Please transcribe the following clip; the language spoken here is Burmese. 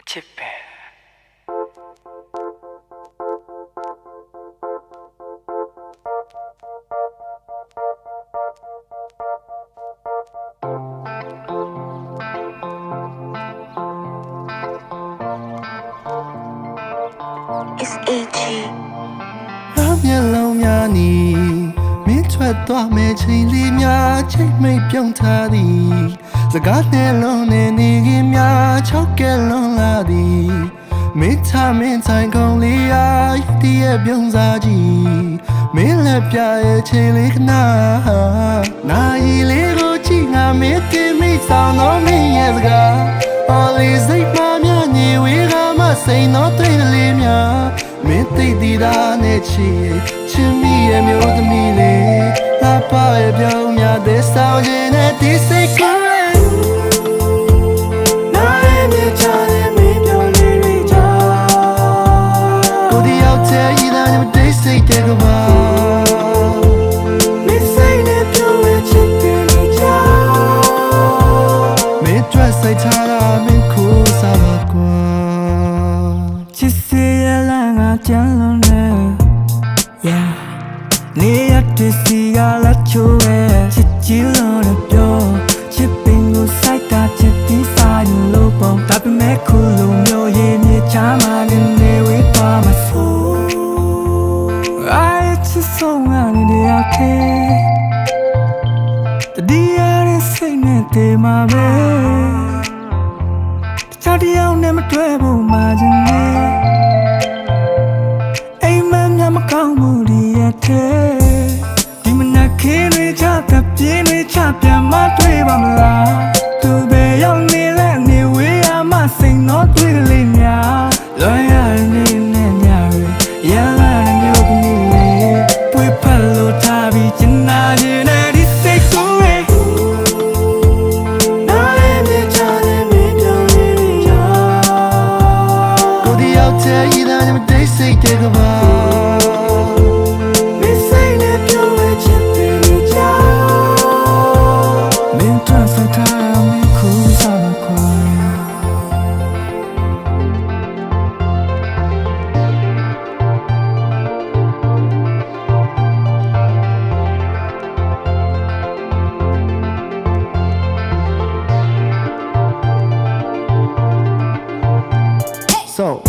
ချစ်ပဲမျက်လုံးများနီမင်းထွက်သွားမဲ့ချိန်လေးများချိန်မိတ်ပြုံးထားသည်စကားနဲ့လုံးနဲ့နေခင်များချောက်ကဲလွန်လာသည်မင်းချမင်းဆိုင်ကုန်လေးအားတည့်ရဲ့ပြုံးစားကြည့်မင်းလက်ပြရဲ့ချိန်လေးခဏနာရီလေးကိုကြည့်ငါမင်းတင်မိဆောင်တော့မင်းရဲ့စကား Always စိတ်မှများနေဝေးကမှစိန်တော့တွေ့လေးများမင်းသိတည်တာနဲ့ချစ်မိရဲ့မျိုးသမီးလေးလာပါရဲ့ပြောင်းများတဲ့ဆောင်ခြင်းနဲ့ဒီစိတ်ကိုနားရဲ့မြေချတဲ့မင်းပြောင်းလေးတွေချကိုဒီရောက်တဲ့ဤသားနဲ့ဒီစိတ်တဲ့ကဘာမင်းစိတ်နဲ့ပြောင်းရဲ့ချစ်တယ်ချာမင်းတွေ့စိတ်ချတာမင်းကိုစားပါကွာချစ်စေရလာငါကြမ်းလုံးနဲ့ Yeah နေရတဲ့စီကလာချိုးရဲ့ချစ်ကြည့်လို့လည်းပြောချစ်ပင်ကိုစိုက်ကချစ်ပြီးစားရင်လို့ပေါ့ဒါပေမဲ့ခုလိုမျိုးရဲ့မြေချာမှလည်းနေဝေးသွားမှာဆို I just so many day okay တဒီရတဲ့စိတ်နဲ့တည်မှာပဲတခြားတယောက်နဲ့မတွေ့ဘူးမှချင်နေအိမ်မများမကောင်းဘူးဒီရဲ့ဒီမနက်ခင်းတွေချတဲ့ပြင်းတွေချပြန်မတွေ့ပါမလားသူပဲရောက်နေလဲနေဝေးရမှစိန်တော့တွေ့ကလေးများလွန်ရနေနဲ့ညရလာတဲ့မျိုးကလေးပွေဖက်လို့ထားပြီးချင်နာခြင်းနဲ့ဒီစိတ်ကိုနားရဲ့မြေချတဲ့မင်းပြောင်းနေရကိုဒီရောက်တဲ့ဤသားနဲ့တိတ်စိတ်တဲ့ကဘာSo